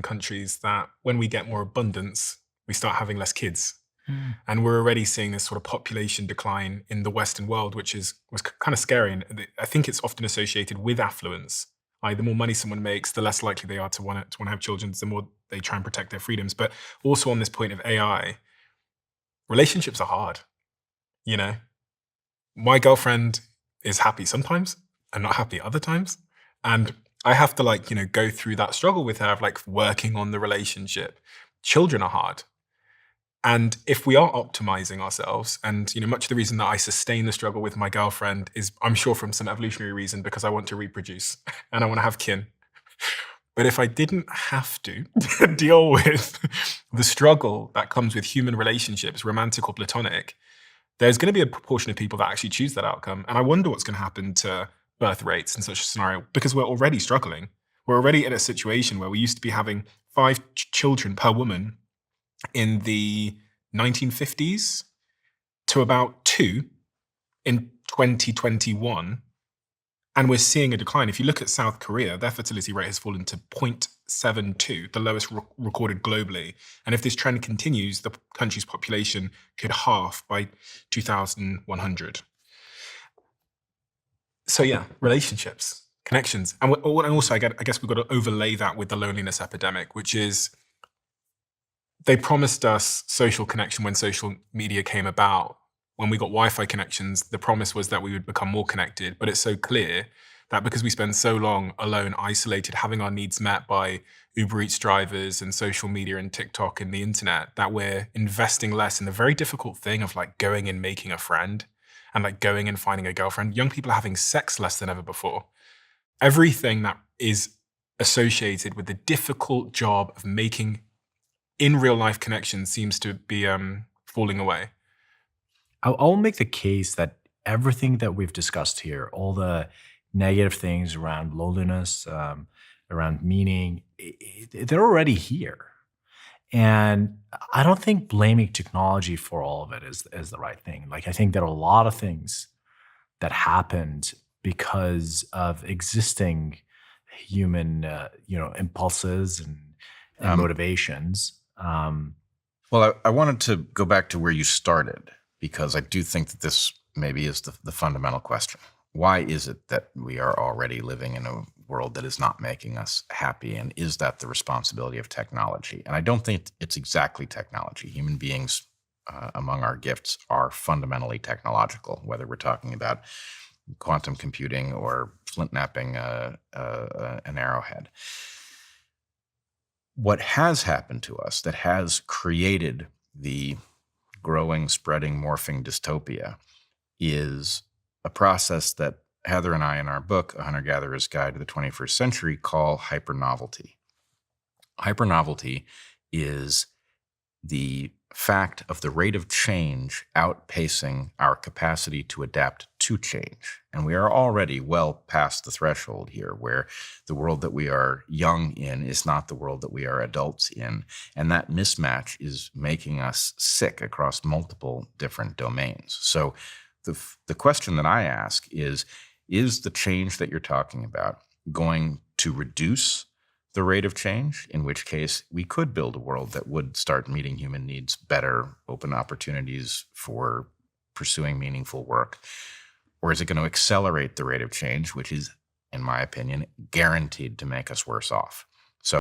countries that when we get more abundance, we start having less kids. Mm. And we're already seeing this sort of population decline in the Western world, which was kind of scary. And I think it's often associated with affluence. The more money someone makes, the less likely they are to want to have children, the more they try and protect their freedoms. But also on this point of AI, relationships are hard. You know, my girlfriend is happy sometimes and not happy other times. And I have to go through that struggle with her of like working on the relationship. Children are hard. And if we are optimizing ourselves, and much of the reason that I sustain the struggle with my girlfriend is, I'm sure, from some evolutionary reason, because I want to reproduce and I want to have kin. But if I didn't have to deal with the struggle that comes with human relationships, romantic or platonic, there's going to be a proportion of people that actually choose that outcome. And I wonder what's going to happen to birth rates in such a scenario, because we're already struggling. We're already in a situation where we used to be having 5 children per woman in the 1950s to about 2 in 2021. And we're seeing a decline. If you look at South Korea, their fertility rate has fallen to 0.72, the lowest recorded globally. And if this trend continues, the country's population could halve by 2100. So yeah, relationships, connections. And also, I guess we've got to overlay that with the loneliness epidemic, which is they promised us social connection when social media came about. When we got Wi-Fi connections, the promise was that we would become more connected. But it's so clear that because we spend so long alone, isolated, having our needs met by Uber Eats drivers and social media and TikTok and the internet, that we're investing less in the very difficult thing of like going and making a friend and like going and finding a girlfriend. Young people are having sex less than ever before. Everything that is associated with the difficult job of making in real life connections seems to be falling away. I'll make the case that everything that we've discussed here, all the negative things around loneliness, around meaning, they're already here. And I don't think blaming technology for all of it is the right thing. Like, I think there are a lot of things that happened because of existing human, impulses and Um, motivations. well, I wanted to go back to where you started, because I do think that this maybe is the fundamental question. Why is it that we are already living in a world that is not making us happy? And is that the responsibility of technology? And I don't think it's exactly technology. Human beings, among our gifts, are fundamentally technological, whether we're talking about quantum computing or flint knapping an arrowhead. What has happened to us that has created the growing, spreading, morphing dystopia is a process that Heather and I, in our book, A Hunter-Gatherer's Guide to the 21st Century, call hypernovelty. Hypernovelty is the fact of the rate of change outpacing our capacity to adapt to change. And we are already well past the threshold here, where the world that we are young in is not the world that we are adults in. And that mismatch is making us sick across multiple different domains. So the question that I ask is the change that you're talking about going to reduce the rate of change, in which case we could build a world that would start meeting human needs better, open opportunities for pursuing meaningful work? Or is it going to accelerate the rate of change, which is, in my opinion, guaranteed to make us worse off?